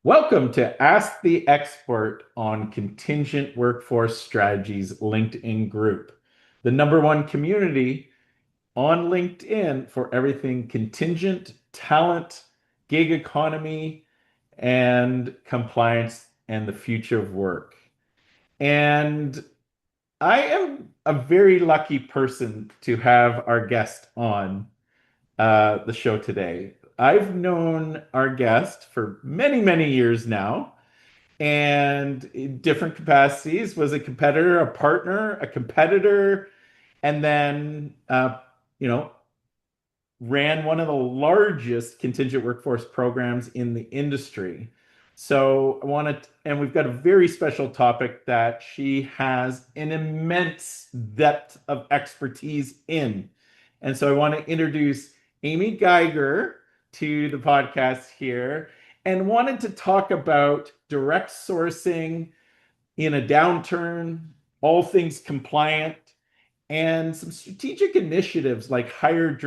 Welcome to Ask the Expert on Contingent Workforce Strategies LinkedIn group, the number one community on LinkedIn for everything contingent, talent, gig economy, and compliance and the future of work. And I am a very lucky person to have our guest on the show today. I've known our guest for many, many years now, and in different capacities, was a competitor, a partner, a competitor, and then you know, ran one of the largest contingent workforce programs in the industry. So I wanted, and we've got a very special topic that she has an immense depth of expertise in. And so I want to introduce Amy Geiger to the podcast here and wanted to talk about direct sourcing in a downturn, all things compliant, and some strategic initiatives like hire,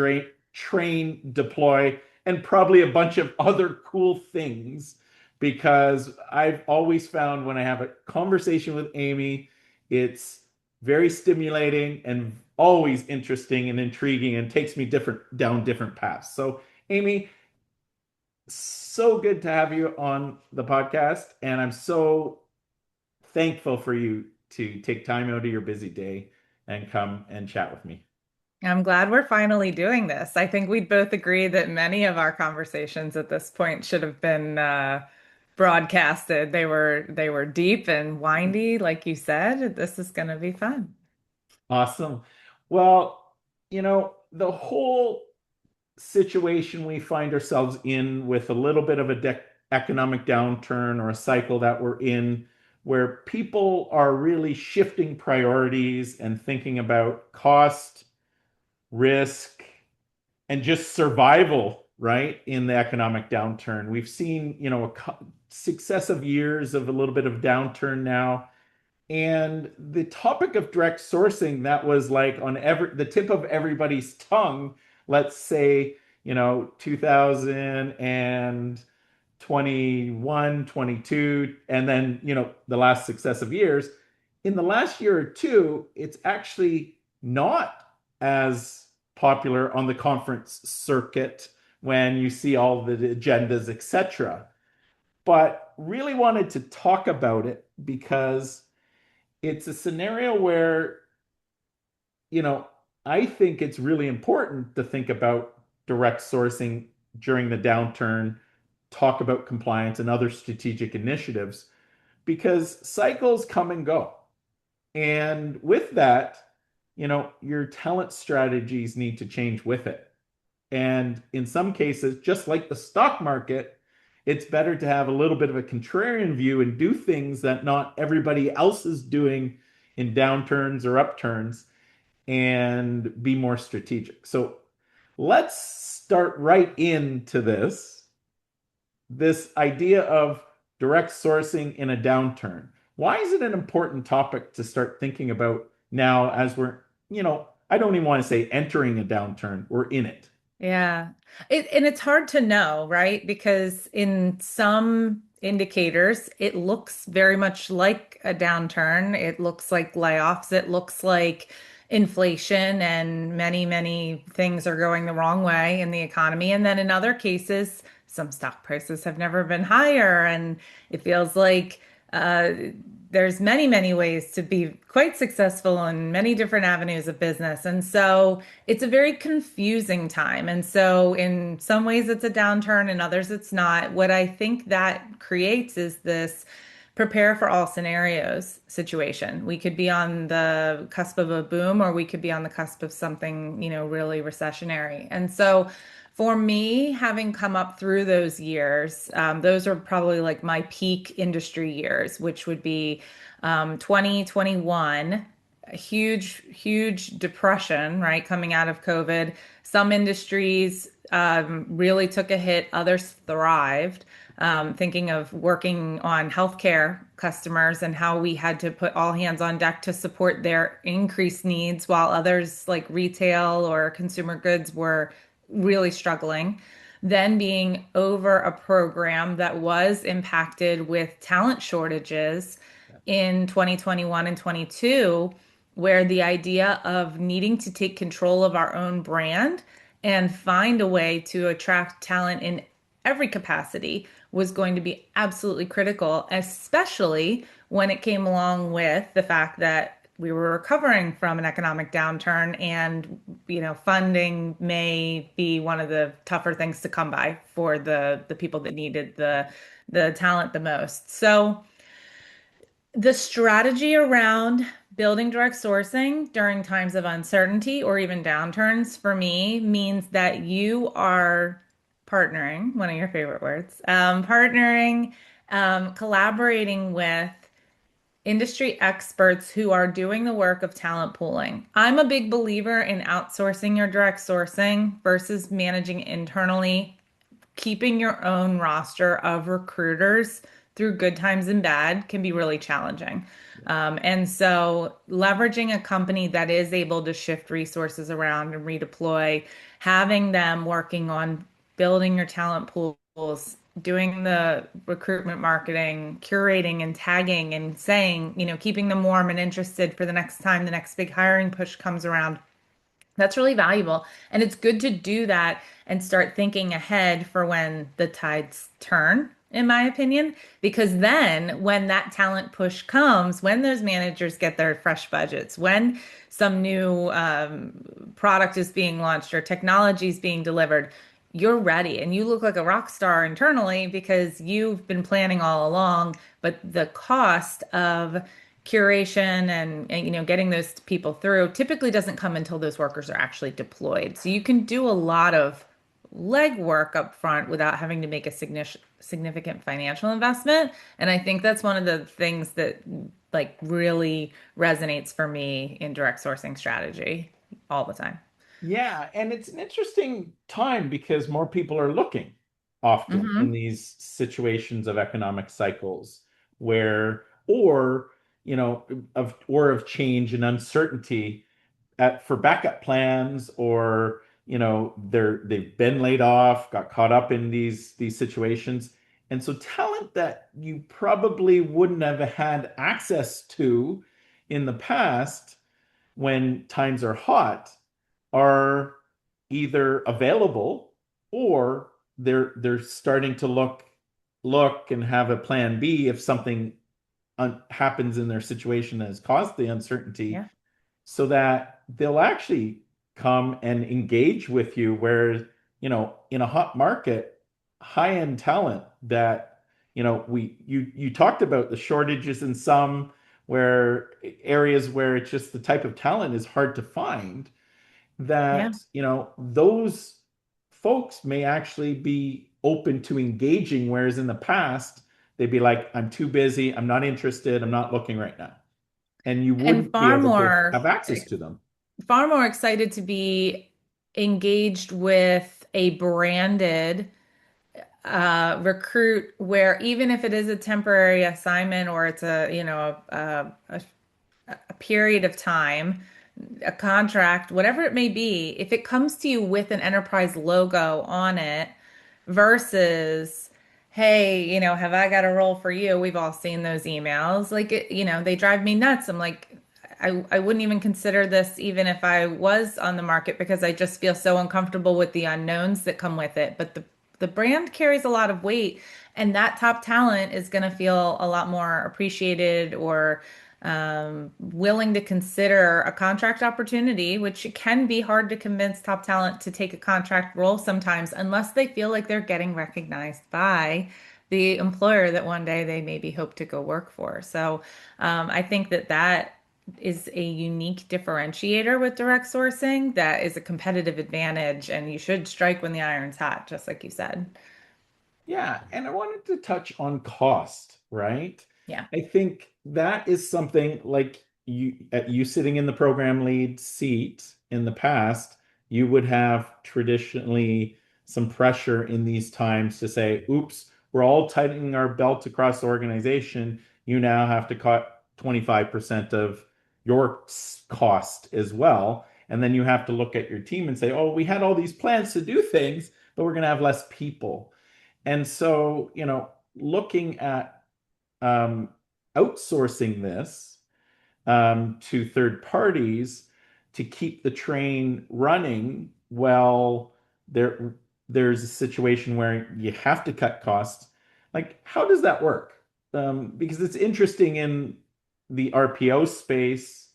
train, deploy, and probably a bunch of other cool things. Because I've always found when I have a conversation with Amy, it's very stimulating and always interesting and intriguing and takes me down different paths. So, Amy, so good to have you on the podcast, and I'm so thankful for you to take time out of your busy day and come and chat with me. I'm glad we're finally doing this. I think we'd both agree that many of our conversations at this point should have been broadcasted. They were deep and windy, like you said. This is going to be fun. Awesome. Well, the whole situation we find ourselves in with a little bit of a economic downturn or a cycle that we're in, where people are really shifting priorities and thinking about cost, risk, and just survival, right? In the economic downturn. We've seen, successive years of a little bit of downturn now. And the topic of direct sourcing that was like on the tip of everybody's tongue, let's say, 2021, 22, and then, the last successive years. In the last year or two, it's actually not as popular on the conference circuit when you see all the agendas, etc. But really wanted to talk about it because it's a scenario where, you know, I think it's really important to think about direct sourcing during the downturn, talk about compliance and other strategic initiatives because cycles come and go. And with that, your talent strategies need to change with it. And in some cases, just like the stock market, it's better to have a little bit of a contrarian view and do things that not everybody else is doing in downturns or upturns and be more strategic. So let's start right into this idea of direct sourcing in a downturn. Why is it an important topic to start thinking about now as we're, I don't even want to say entering a downturn, we're in it. Yeah. And it's hard to know, right? Because in some indicators, it looks very much like a downturn. It looks like layoffs. It looks like inflation and many, many things are going the wrong way in the economy. And then in other cases, some stock prices have never been higher. And it feels like uh, there's many, many ways to be quite successful in many different avenues of business. And so it's a very confusing time. And so in some ways it's a downturn, in others it's not. What I think that creates is this prepare for all scenarios situation. We could be on the cusp of a boom or we could be on the cusp of something, really recessionary. And so for me, having come up through those years, those are probably like my peak industry years, which would be 2021, a huge, huge depression, right? Coming out of COVID. Some industries really took a hit, others thrived. Thinking of working on healthcare customers and how we had to put all hands on deck to support their increased needs, while others like retail or consumer goods were really struggling. then being over a program that was impacted with talent shortages in 2021 and 22, where the idea of needing to take control of our own brand and find a way to attract talent in every capacity was going to be absolutely critical, especially when it came along with the fact that we were recovering from an economic downturn and funding may be one of the tougher things to come by for the people that needed the talent the most. So the strategy around building direct sourcing during times of uncertainty or even downturns for me means that you are partnering, one of your favorite words, partnering, collaborating with industry experts who are doing the work of talent pooling. I'm a big believer in outsourcing your direct sourcing versus managing internally. Keeping your own roster of recruiters through good times and bad can be really challenging. And so leveraging a company that is able to shift resources around and redeploy, having them working on building your talent pools, doing the recruitment marketing, curating and tagging and saying, keeping them warm and interested for the next time the next big hiring push comes around. That's really valuable. And it's good to do that and start thinking ahead for when the tides turn, in my opinion, because then when that talent push comes, when those managers get their fresh budgets, when some new product is being launched or technology is being delivered, you're ready and you look like a rock star internally because you've been planning all along. But the cost of curation and getting those people through typically doesn't come until those workers are actually deployed. So you can do a lot of legwork up front without having to make a significant financial investment. And I think that's one of the things that like really resonates for me in direct sourcing strategy all the time. Yeah, and it's an interesting time because more people are looking often in Hmm. these situations of economic cycles where, or, of change and uncertainty for backup plans, or, they've been laid off, got caught up in these situations. And so talent that you probably wouldn't have had access to in the past when times are hot are either available, or they're starting to look and have a plan B if something happens in their situation that has caused the uncertainty, Yeah. so that they'll actually come and engage with you, where in a hot market, high-end talent that you talked about the shortages in some where areas where it's just the type of talent is hard to find, Yeah. that those folks may actually be open to engaging, whereas in the past they'd be like, I'm too busy, I'm not interested, I'm not looking right now, and you And wouldn't be able to have access to them. far more excited to be engaged with a branded recruit where even if it is a temporary assignment or it's a period of time, a contract, whatever it may be, if it comes to you with an enterprise logo on it versus, hey, have I got a role for you? We've all seen those emails. Like, they drive me nuts. I'm like, I wouldn't even consider this even if I was on the market because I just feel so uncomfortable with the unknowns that come with it. But the brand carries a lot of weight, and that top talent is going to feel a lot more appreciated or willing to consider a contract opportunity, which can be hard to convince top talent to take a contract role sometimes, unless they feel like they're getting recognized by the employer that one day they maybe hope to go work for. So I think that is a unique differentiator with direct sourcing that is a competitive advantage, and you should strike when the iron's hot, just like you said. Yeah, and I wanted to touch on cost, right? Yeah. I think that is something like you sitting in the program lead seat in the past, you would have traditionally some pressure in these times to say, oops, we're all tightening our belt across the organization. You now have to cut 25% of your cost as well. And then you have to look at your team and say, oh, we had all these plans to do things, but we're going to have less people. And so, looking at um, outsourcing this to third parties to keep the train running, well, there's a situation where you have to cut costs. Like, how does that work? Because it's interesting in the RPO space.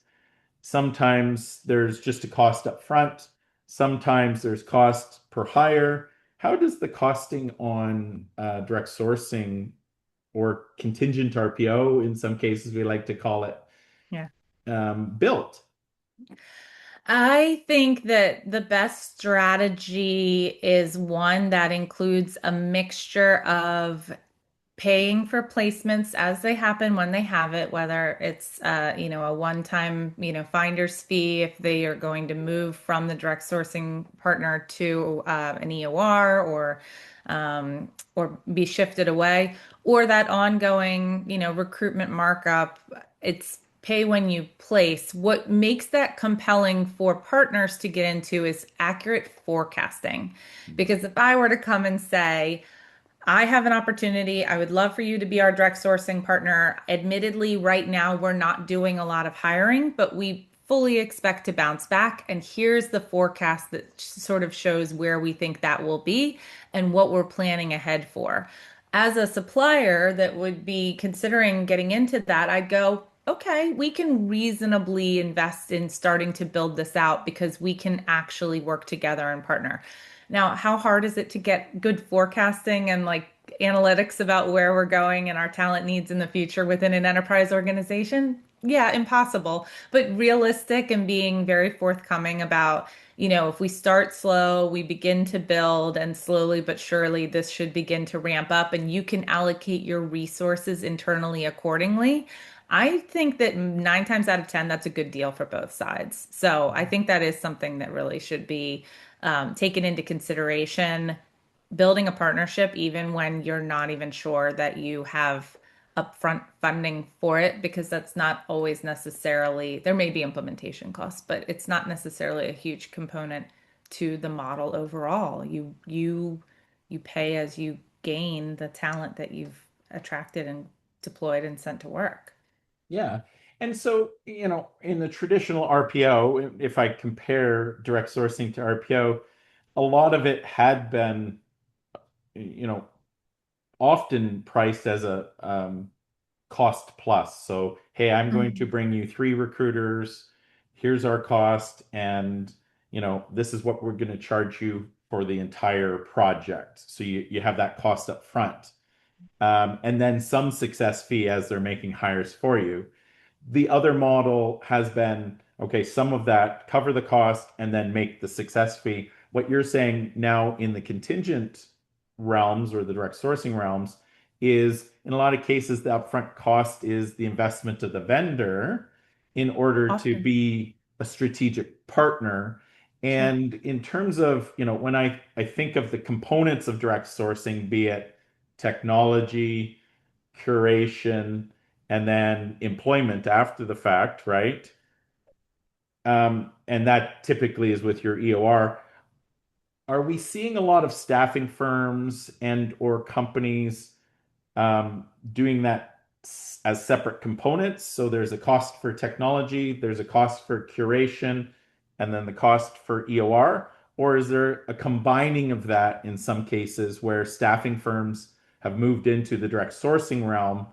Sometimes there's just a cost up front. Sometimes there's cost per hire. How does the costing on direct sourcing or contingent RPO, in some cases we like to call it, Yeah. built? I think that the best strategy is one that includes a mixture of paying for placements as they happen when they have it, whether it's a one-time, finder's fee if they are going to move from the direct sourcing partner to an EOR or be shifted away, or that ongoing, recruitment markup. It's pay when you place. What makes that compelling for partners to get into is accurate forecasting. Because if I were to come and say, I have an opportunity. I would love for you to be our direct sourcing partner. Admittedly, right now we're not doing a lot of hiring, but we fully expect to bounce back. And here's the forecast that sort of shows where we think that will be and what we're planning ahead for. As a supplier that would be considering getting into that, I'd go, okay, we can reasonably invest in starting to build this out because we can actually work together and partner. Now, how hard is it to get good forecasting and like analytics about where we're going and our talent needs in the future within an enterprise organization? Yeah, impossible, but realistic and being very forthcoming about, if we start slow, we begin to build, and slowly but surely this should begin to ramp up, and you can allocate your resources internally accordingly. I think that 9 times out of 10, that's a good deal for both sides. So I think that is something that really should be taken into consideration, building a partnership even when you're not even sure that you have upfront funding for it, because that's not always necessarily, there may be implementation costs, but it's not necessarily a huge component to the model overall. You pay as you gain the talent that you've attracted and deployed and sent to work. Yeah. And so, in the traditional RPO, if I compare direct sourcing to RPO, a lot of it had been, you know, often priced as a cost plus. So, hey, I'm going to Mhm. bring you three recruiters. Here's our cost, and this is what we're going to charge you for the entire project. So you have that cost up front, and then some success fee as they're making hires for you. The other model has been, okay, some of that cover the cost and then make the success fee. What you're saying now in the contingent realms or the direct sourcing realms is in a lot of cases, the upfront cost is the investment of the vendor in order to Often. be a strategic partner. Sure. And in terms of, when I think of the components of direct sourcing, be it technology, curation, and then employment after the fact, right? And that typically is with your EOR. Are we seeing a lot of staffing firms and or companies doing that as separate components? So there's a cost for technology, there's a cost for curation, and then the cost for EOR? Or is there a combining of that in some cases where staffing firms have moved into the direct sourcing realm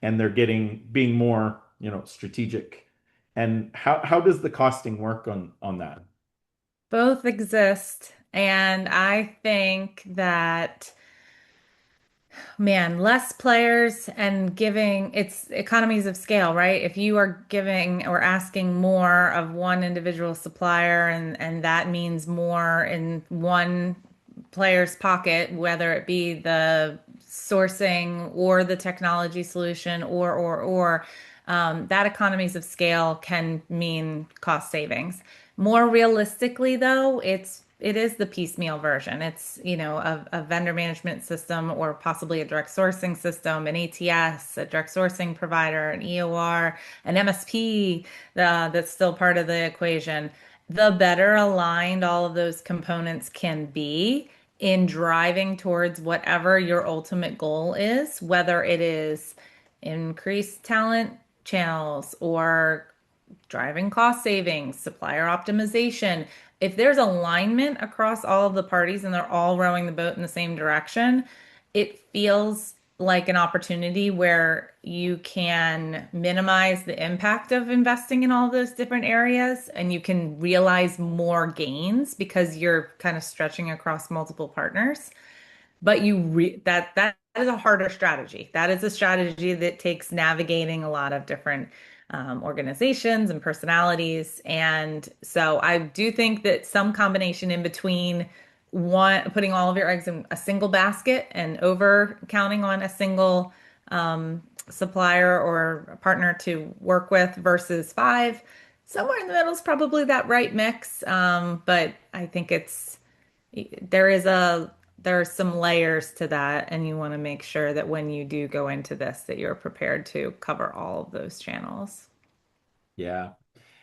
and they're being more, strategic? And how does the costing work on that? Both exist. And I think that, man, less players and giving it's economies of scale, right? If you are giving or asking more of one individual supplier and that means more in one player's pocket, whether it be the sourcing or the technology solution or that economies of scale can mean cost savings. More realistically, though, it is the piecemeal version. It's, a vendor management system or possibly a direct sourcing system, an ATS, a direct sourcing provider, an EOR, an MSP that's still part of the equation. The better aligned all of those components can be, in driving towards whatever your ultimate goal is, whether it is increased talent channels or driving cost savings, supplier optimization. If there's alignment across all of the parties and they're all rowing the boat in the same direction, it feels like an opportunity where you can minimize the impact of investing in all those different areas and you can realize more gains because you're kind of stretching across multiple partners. But that is a harder strategy. That is a strategy that takes navigating a lot of different organizations and personalities. And so I do think that some combination in between one putting all of your eggs in a single basket and over counting on a single supplier or partner to work with versus five, somewhere in the middle is probably that right mix. But I think there is a there are some layers to that, and you want to make sure that when you do go into this, that you're prepared to cover all of those channels. Yeah.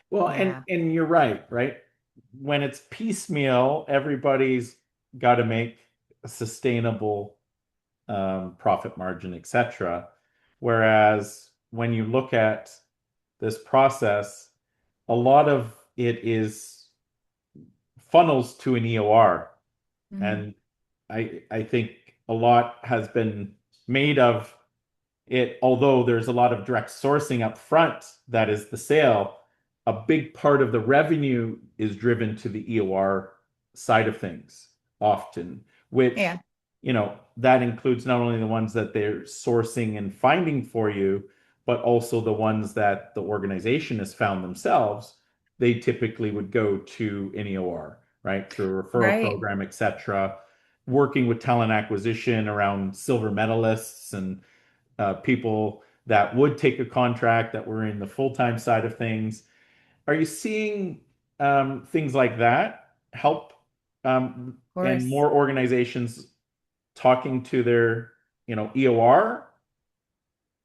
Well, and Yeah. and you're right, right? When it's piecemeal, everybody's got to make a sustainable profit margin, etc. Whereas when you look at this process, a lot of it is funnels to an EOR. Mhm. And I think a lot has been made of it, although there's a lot of direct sourcing up front, that is the sale, a big part of the revenue is driven to the EOR side of things often, which, Yeah. that includes not only the ones that they're sourcing and finding for you, but also the ones that the organization has found themselves. They typically would go to an EOR, right? Through a referral Right. program, etc. Working with talent acquisition around silver medalists and people that would take a contract that were in the full-time side of things. Are you seeing things like that help Of and course. more organizations talking to their, EOR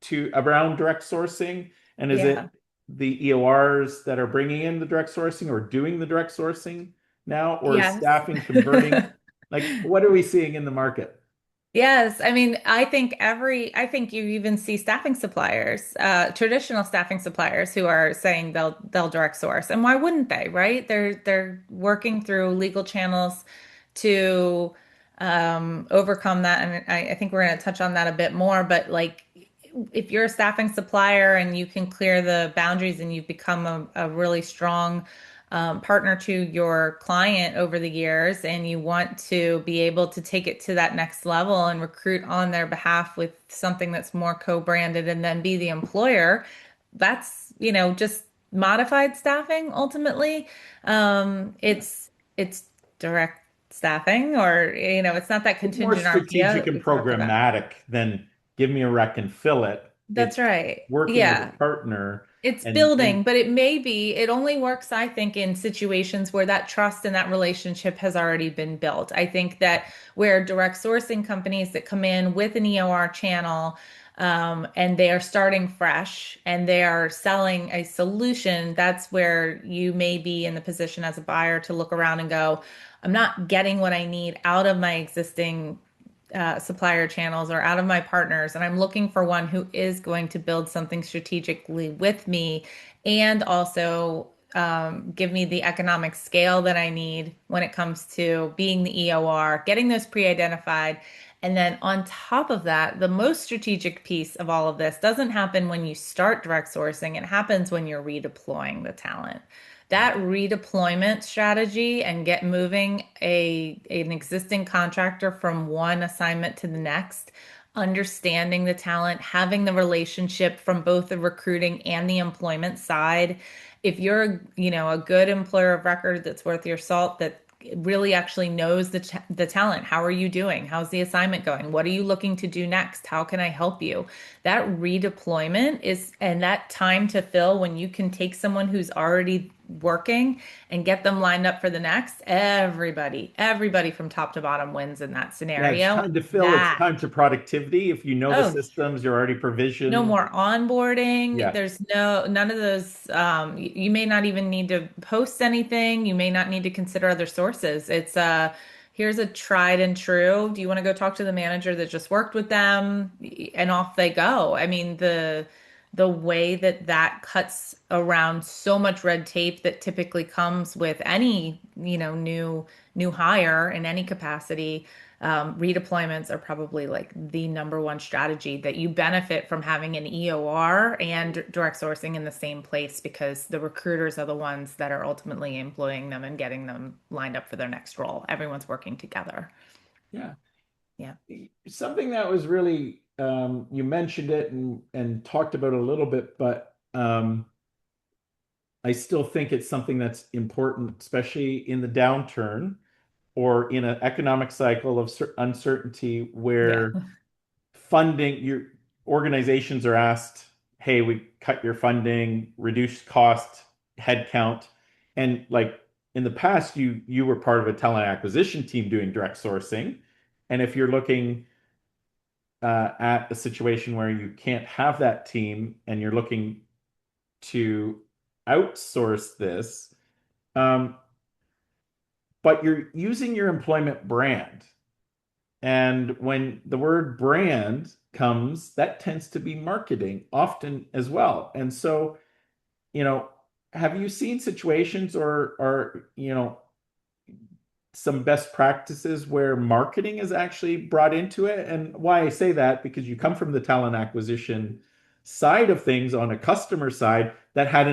to around direct sourcing? And is Yeah. it the EORs that are bringing in the direct sourcing or doing the direct sourcing now, or is Yes. staffing converting? Like, what are we seeing in the market? Yes, I mean, I think you even see staffing suppliers, traditional staffing suppliers who are saying they'll direct source. And why wouldn't they, right? They're working through legal channels to overcome that. And I think we're going to touch on that a bit more, but like if you're a staffing supplier and you can clear the boundaries and you've become a really strong partner to your client over the years and you want to be able to take it to that next level and recruit on their behalf with something that's more co-branded and then be the employer, that's, just modified staffing ultimately. It's direct staffing or, it's not that It's more contingent RPO strategic that and we talked about. programmatic than give me a rec and fill it. That's It's right. working with a Yeah. partner It's and building, but it only works, I think, in situations where that trust and that relationship has already been built. I think that where direct sourcing companies that come in with an EOR channel, and they are starting fresh and they are selling a solution, that's where you may be in the position as a buyer to look around and go, I'm not getting what I need out of my existing supplier channels or out of my partners, and I'm looking for one who is going to build something strategically with me and also give me the economic scale that I need when it comes to being the EOR, getting those pre-identified. And then on top of that, the most strategic piece of all of this doesn't happen when you start direct sourcing. It happens when you're redeploying the talent. That redeployment strategy and get moving an existing contractor from one assignment to the next, understanding the talent, having the relationship from both the recruiting and the employment side. If you're, a good employer of record that's worth your salt, that really actually knows the talent. How are you doing? How's the assignment going? What are you looking to do next? How can I help you? That redeployment is, and that time to fill when you can take someone who's already working and get them lined up for the next, everybody from top to bottom wins in that yeah, it's scenario. time to fill, it's That, time to productivity. If you know the oh, systems, you're already no provisioned. more onboarding. Yeah. There's none of those. You may not even need to post anything. You may not need to consider other sources. It's here's a tried and true. Do you want to go talk to the manager that just worked with them? And off they go. I mean, the way that that cuts around so much red tape that typically comes with any, new hire in any capacity. Redeployments are probably like the number one strategy that you benefit from having an EOR and direct sourcing in the same place because the recruiters are the ones that are ultimately employing them and getting them lined up for their next role. Everyone's working together. Yeah. Yeah. Something that was really, you mentioned it and talked about a little bit, but I still think it's something that's important, especially in the downturn or in an economic cycle of uncertainty Yeah. where funding, your organizations are asked, hey, we cut your funding, reduce cost, headcount. And like in the past, you were part of a talent acquisition team doing direct sourcing. And if you're looking at a situation where you can't have that team and you're looking to outsource this, um, but you're using your employment brand. And when the word brand comes, that tends to be marketing often as well. And so, you know, have you seen situations or some best practices where marketing is actually brought into it? And why I say that, because you come from the talent acquisition side of things on a customer side that had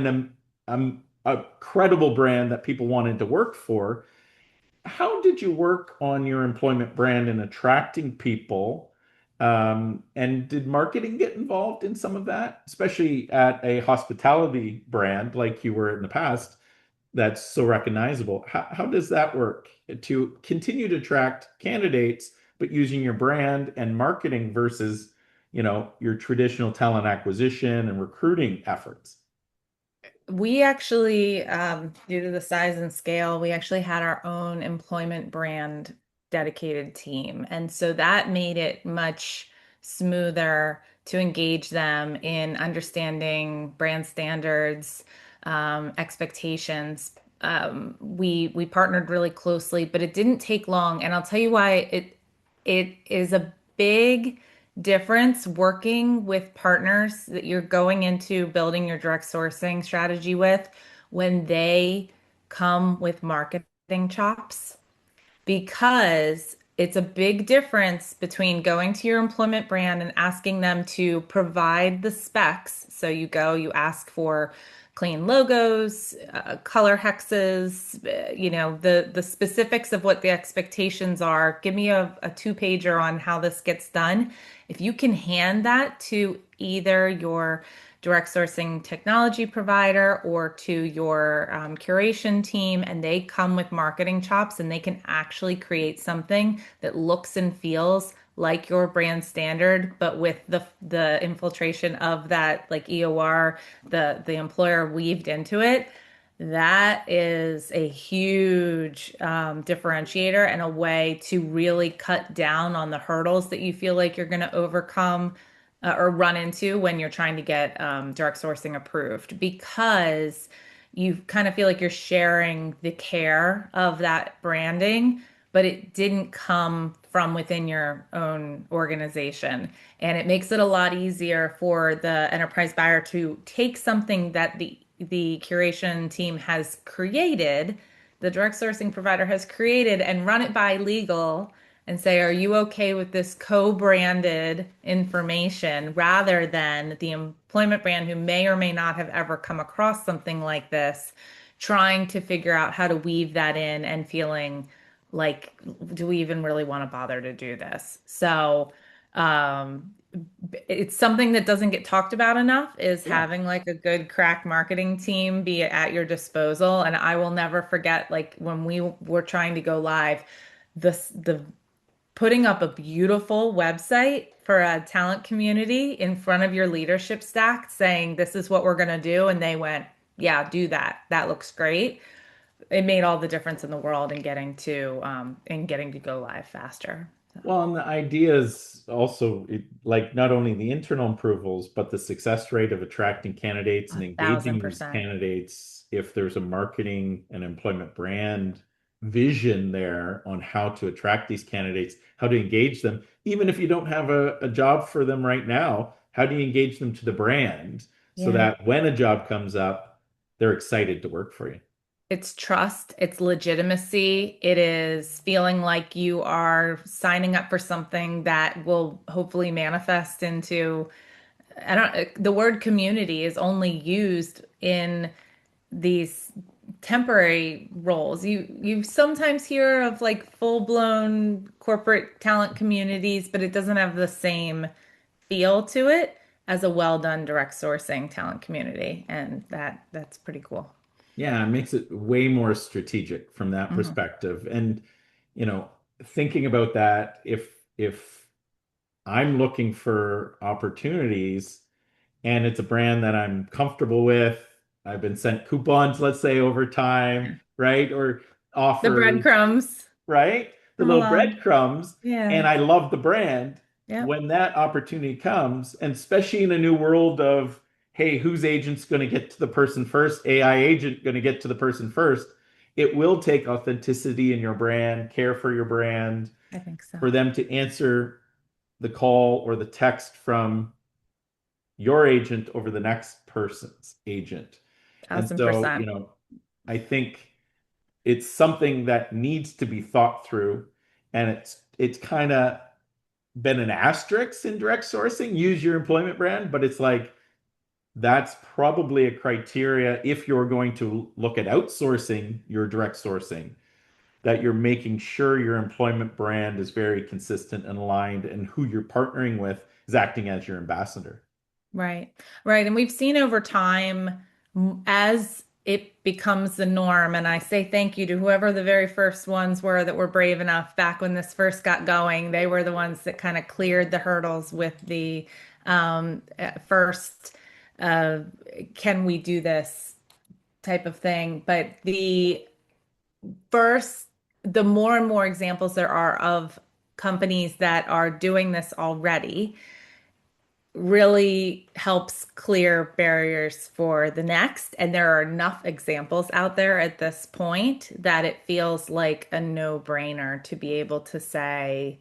a credible brand that people wanted to work for. How did you work on your employment brand and attracting people? And did marketing get involved in some of that, especially at a hospitality brand like you were in the past that's so recognizable? How does that work to continue to attract candidates, but using your brand and marketing versus, your traditional talent acquisition and recruiting efforts? We actually, due to the size and scale, we actually had our own employment brand dedicated team. And so that made it much smoother to engage them in understanding brand standards, expectations. We partnered really closely, but it didn't take long. And I'll tell you why it is a big difference working with partners that you're going into building your direct sourcing strategy with when they come with marketing chops because it's a big difference between going to your employment brand and asking them to provide the specs. So you go, you ask for clean logos, color hexes, the specifics of what the expectations are. Give me a two-pager on how this gets done. If you can hand that to either your direct sourcing technology provider or to your curation team, and they come with marketing chops and they can actually create something that looks and feels like your brand standard, but with the infiltration of that like EOR, the employer weaved into it. That is a huge differentiator and a way to really cut down on the hurdles that you feel like you're going to overcome or run into when you're trying to get direct sourcing approved because you kind of feel like you're sharing the care of that branding, but it didn't come from within your own organization. And it makes it a lot easier for the enterprise buyer to take something that the curation team has created, the direct sourcing provider has created, and run it by legal and say, are you okay with this co-branded information rather than the employment brand who may or may not have ever come across something like this, trying to figure out how to weave that in and feeling like, do we even really want to bother to do this? So, um, it's something that doesn't get talked about enough is Yeah. having like a good crack marketing team be at your disposal. And I will never forget like when we were trying to go live, the putting up a beautiful website for a talent community in front of your leadership stack saying this is what we're going to do and they went, yeah, do that, that looks great. It made all the difference in the world in getting to go live faster. So, Well, and the idea is also like not only the internal approvals, but the success rate of attracting candidates and a engaging thousand these percent. candidates if there's a marketing and employment brand. vision there on how to attract these candidates, how to engage them, even if you don't have a job for them right now. How do you engage them to the brand so Yeah. that when a job comes up, they're excited to work for you? It's trust, it's legitimacy, it is feeling like you are signing up for something that will hopefully manifest into, I don't, the word community is only used in these temporary roles. You sometimes hear of like full-blown corporate talent communities, but it doesn't have the same feel to it as a well-done direct sourcing talent community, and that's pretty cool. Yeah, it makes it way more strategic from that Mhm. perspective. And, you know, thinking about that, if I'm looking for opportunities and it's a brand that I'm comfortable with, I've been sent coupons, let's say, over time, right? Or The offers, breadcrumbs right? The come little along. breadcrumbs, Yeah. and I love the brand. Yep. When that opportunity comes, and especially in a new world of, hey, whose agent's going to get to the person first? AI agent going to get to the person first. It will take authenticity in your brand, care for your brand, I think so. for them to answer the call or the text from your agent over the next person's agent. And Thousand so, percent. I think it's something that needs to be thought through, and it's kind of been an asterisk in direct sourcing, use your employment brand, but it's like that's probably a criteria if you're going to look at outsourcing your direct sourcing, that you're making sure your employment brand is very consistent and aligned, and who you're partnering with is acting as your ambassador. Right. Right. And we've seen over time as it becomes the norm, and I say thank you to whoever the very first ones were that were brave enough back when this first got going. They were the ones that kind of cleared the hurdles with the first uh, can we do this type of thing. But first, the more and more examples there are of companies that are doing this already really helps clear barriers for the next. And there are enough examples out there at this point that it feels like a no-brainer to be able to say,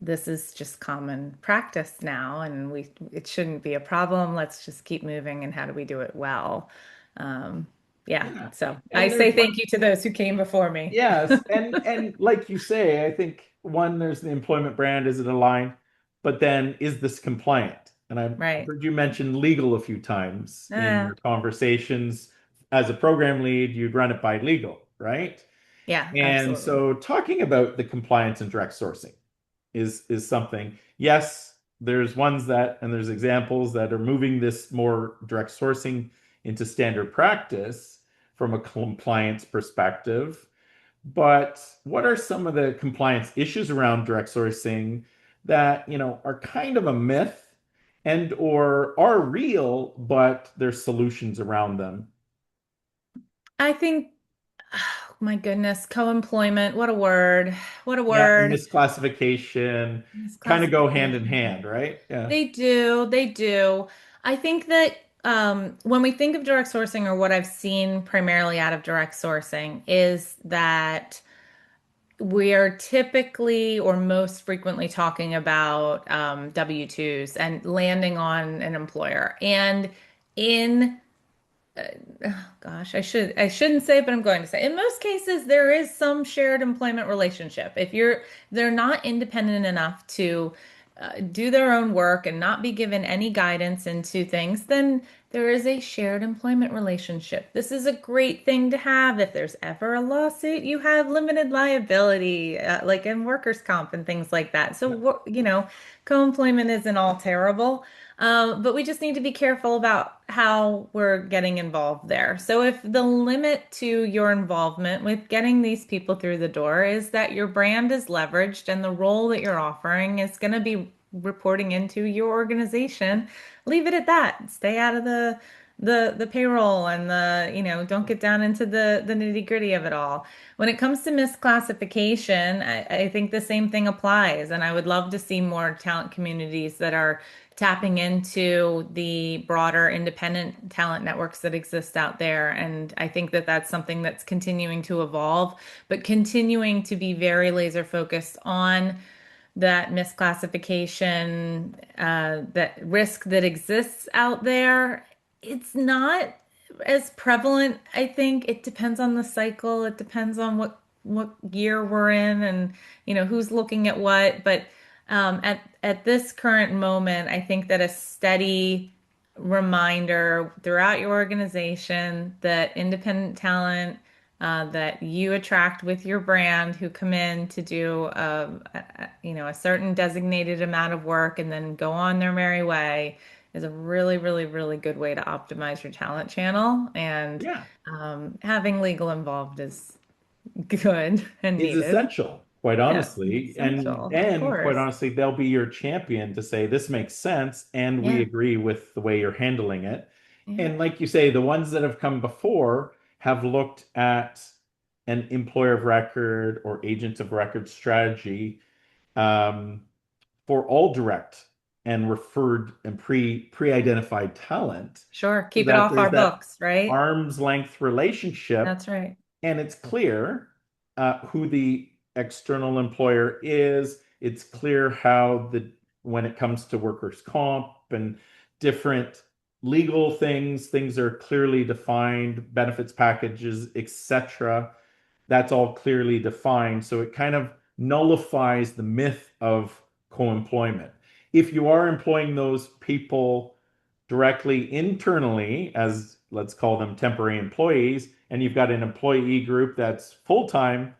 this is just common practice now, and it shouldn't be a problem. Let's just keep moving, and how do we do it well? Um, yeah, Yeah. so I And say there's thank one. you to those who came before me. Yes, and like you say, I think one, there's the employment brand, is it aligned? But then is this compliant? And I've Right. heard you mention legal a few times in Uh, your conversations. As a program lead, you'd run it by legal, right? yeah, And absolutely. so talking about the compliance and direct sourcing is something. Yes, there's ones that, and there's examples that are moving this more direct sourcing into standard practice from a compliance perspective. But what are some of the compliance issues around direct sourcing that, are kind of a myth and or are real, but there's solutions around them? I think, oh, my goodness, co-employment, what a word. What a Yeah, and word. misclassification kind of go hand in Misclassification. hand, right? Yeah. They do, they do. I think that when we think of direct sourcing, or what I've seen primarily out of direct sourcing, is that we are typically or most frequently talking about W-2s and landing on an employer. And in oh gosh, I shouldn't say, but I'm going to say. In most cases, there is some shared employment relationship. If they're not independent enough to do their own work and not be given any guidance into things, then there is a shared employment relationship. This is a great thing to have. If there's ever a lawsuit, you have limited liability, like in workers' comp and things like that. So, co-employment isn't all terrible. But we just need to be careful about how we're getting involved there. So, if the limit to your involvement with getting these people through the door is that your brand is leveraged and the role that you're offering is going to be reporting into your organization, leave it at that. Stay out of the payroll and the, don't get down into the nitty-gritty of it all. When it comes to misclassification, I think the same thing applies. And I would love to see more talent communities that are tapping into the broader independent talent networks that exist out there. And I think that that's something that's continuing to evolve, but continuing to be very laser focused on that misclassification, that risk that exists out there. It's not as prevalent, I think. It depends on the cycle. It depends on what year we're in and who's looking at what. But at this current moment, I think that a steady reminder throughout your organization that independent talent that you attract with your brand who come in to do a certain designated amount of work and then go on their merry way is a really, really, really good way to optimize your talent channel. And Yeah. having legal involved is good and Is needed. essential, quite Yeah, honestly. And essential, of and quite course. honestly, they'll be your champion to say this makes sense and we Yeah, agree with the way you're handling it. yeah, And like you say, the ones that have come before have looked at an employer of record or agent of record strategy um, for all direct and referred and pre-identified talent sure. so Keep it that off there's our that books, right? arm's length relationship That's right. and it's clear who the external employer is. It's clear how when it comes to workers' comp and different legal things, things are clearly defined, benefits packages, etc. That's all clearly defined. So it kind of nullifies the myth of co-employment. If you are employing those people directly internally as let's call them temporary employees, and you've got an employee group that's full time,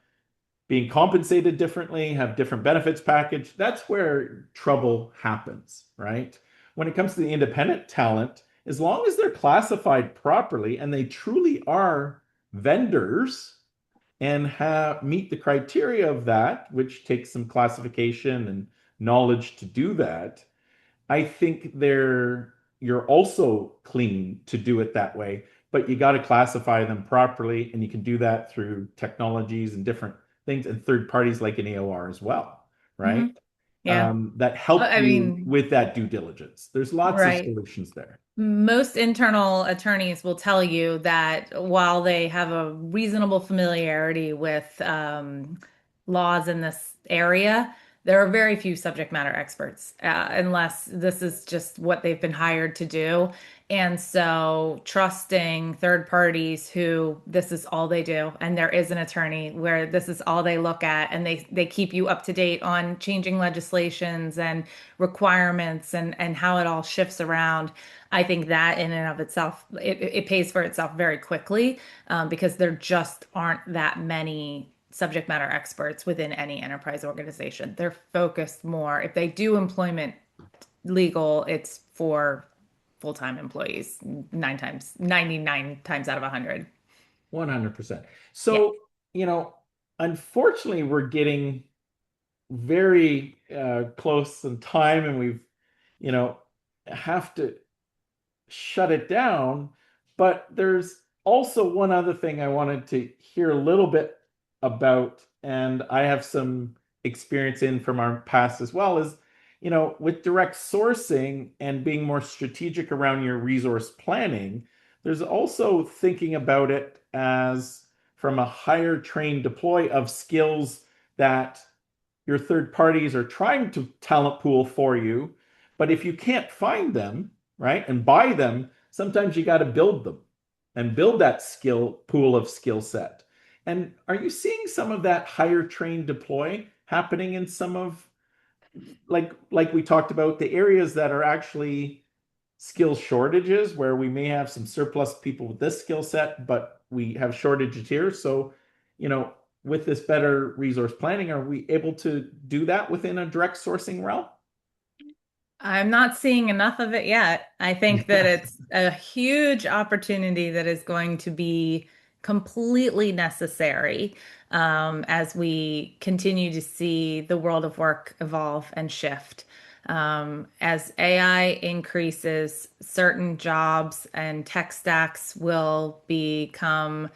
being compensated differently, have different benefits package, that's where trouble happens, right? When it comes to the independent talent, as long as they're classified properly and they truly are vendors and meet the criteria of that, which takes some classification and knowledge to do that, I think you're also clean to do it that way, but you got to classify them properly, and you can do that through technologies and different things and third parties like an AOR as well, Hmm. right? Yeah. That help I you mean, with that due diligence. There's lots of right. solutions there. Most internal attorneys will tell you that while they have a reasonable familiarity with laws in this area, there are very few subject matter experts, unless this is just what they've been hired to do. And so, trusting third parties who this is all they do, and there is an attorney where this is all they look at, and they keep you up to date on changing legislations and requirements and how it all shifts around. I think that in and of itself, it pays for itself very quickly because there just aren't that many subject matter experts within any enterprise organization. They're focused more, if they do employment legal, it's for full-time employees, 99 times out of 100. 100%. Yeah. So, you know, unfortunately, we're getting very close in time, and we've, you know, have to shut it down. But there's also one other thing I wanted to hear a little bit about, and I have some experience in from our past as well, is, with direct sourcing and being more strategic around your resource planning, there's also thinking about it as from a higher train deploy of skills that your third parties are trying to talent pool for you. But if you can't find them, right, and buy them, sometimes you got to build them and build that skill pool of skill set. And are you seeing some of that higher train deploy happening in some of like we talked about the areas that are actually skill shortages where we may have some surplus people with this skill set, but we have shortages here. So, you know, with this better resource planning, are we able to do that within a direct sourcing realm? I'm not seeing enough of it yet. I think that Yeah. it's a huge opportunity that is going to be completely necessary as we continue to see the world of work evolve and shift. As AI increases, certain jobs and tech stacks will become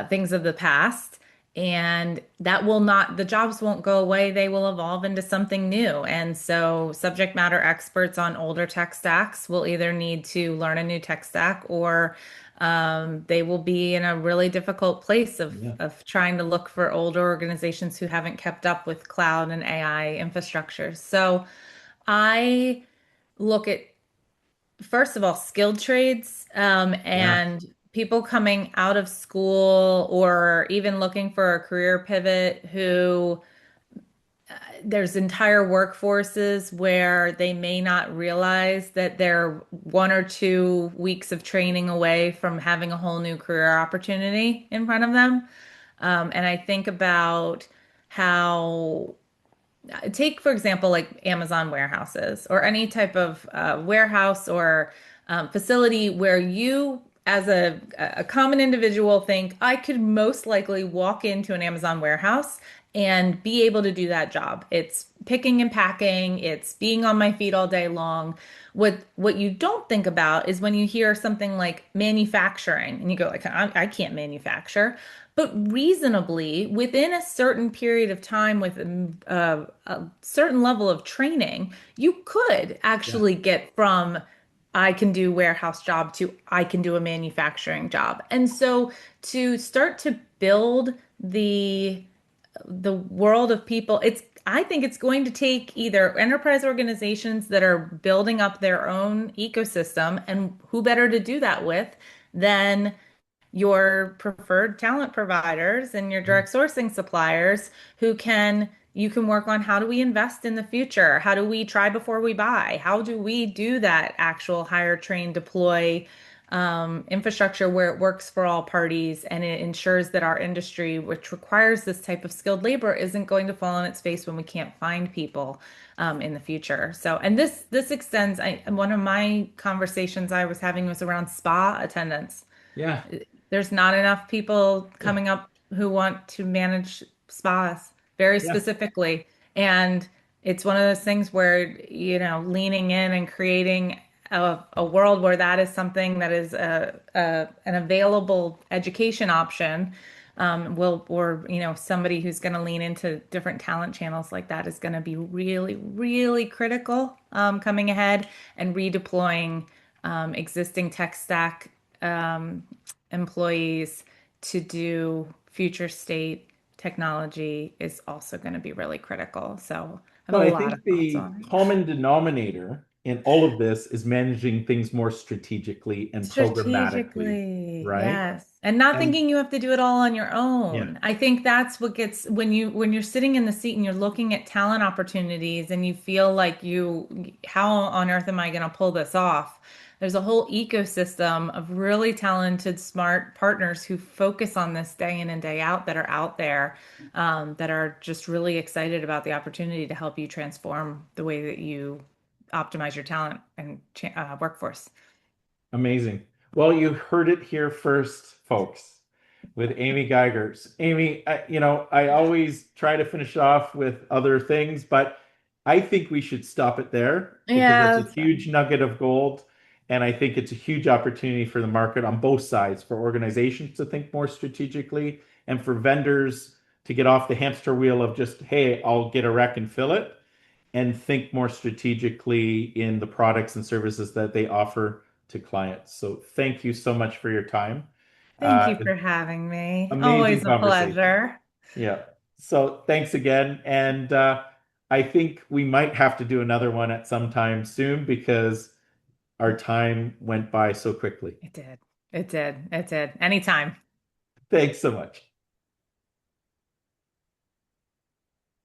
things of the past. And that will not, the jobs won't go away. They will evolve into something new. And so, subject matter experts on older tech stacks will either need to learn a new tech stack or they will be in a really difficult place Yeah. of trying to look for older organizations who haven't kept up with cloud and AI infrastructure. So, I look at, first of all, skilled trades Yeah. and people coming out of school or even looking for a career pivot who there's entire workforces where they may not realize that they're 1 or 2 weeks of training away from having a whole new career opportunity in front of them. And I think about how take, for example, like Amazon warehouses or any type of warehouse or facility where you, as a common individual, think I could most likely walk into an Amazon warehouse and be able to do that job. It's picking and packing, it's being on my feet all day long. What you don't think about is when you hear something like manufacturing and you go like, I can't manufacture. But reasonably, within a certain period of time, with a certain level of training, you could Yeah. actually get from I can do warehouse job to I can do a manufacturing job. And so to start to build the world of people, it's I think it's going to take either enterprise organizations that are building up their own ecosystem, and who better to do that with than your preferred talent providers and your Yeah. direct sourcing suppliers who can you can work on how do we invest in the future? How do we try before we buy? How do we do that actual hire, train, deploy infrastructure where it works for all parties and it ensures that our industry, which requires this type of skilled labor, isn't going to fall on its face when we can't find people in the future. So, and this extends. One of my conversations I was having was around spa attendants. Yeah. There's not enough people Yeah. coming up who want to manage spas very Yeah. specifically. And it's one of those things where, leaning in and creating a world where that is something that is an available education option or somebody who's going to lean into different talent channels like that is going to be really, really critical coming ahead and redeploying existing tech stack um, employees to do future state technology is also going to be really critical. So I have But a I lot of think thoughts the on it. common denominator in all of this is managing things more strategically and programmatically, Strategically, right? yes. And not And thinking you have to do it all on your yeah. own. I think that's what gets when you're sitting in the seat and you're looking at talent opportunities and you feel like how on earth am I going to pull this off? There's a whole ecosystem of really talented, smart partners who focus on this day in and day out that are out there that are just really excited about the opportunity to help you transform the way that you optimize your talent and workforce. Amazing. Well, you heard it here first, folks, with Amy Geigers. Amy, I always try to finish off with other things, but I think we should stop it there because Yeah, that's a that's huge fine. nugget of gold. And I think it's a huge opportunity for the market on both sides, for organizations to think more strategically and for vendors to get off the hamster wheel of just, hey, I'll get a rec and fill it, and think more strategically in the products and services that they offer to clients. So thank you so much for your time. Thank you It's for having me. amazing Always a conversation. pleasure. Yeah. So thanks again. And I think we might have to do another one at some time soon because our time went by so quickly. It did. It did. It did. Anytime. Thanks so much.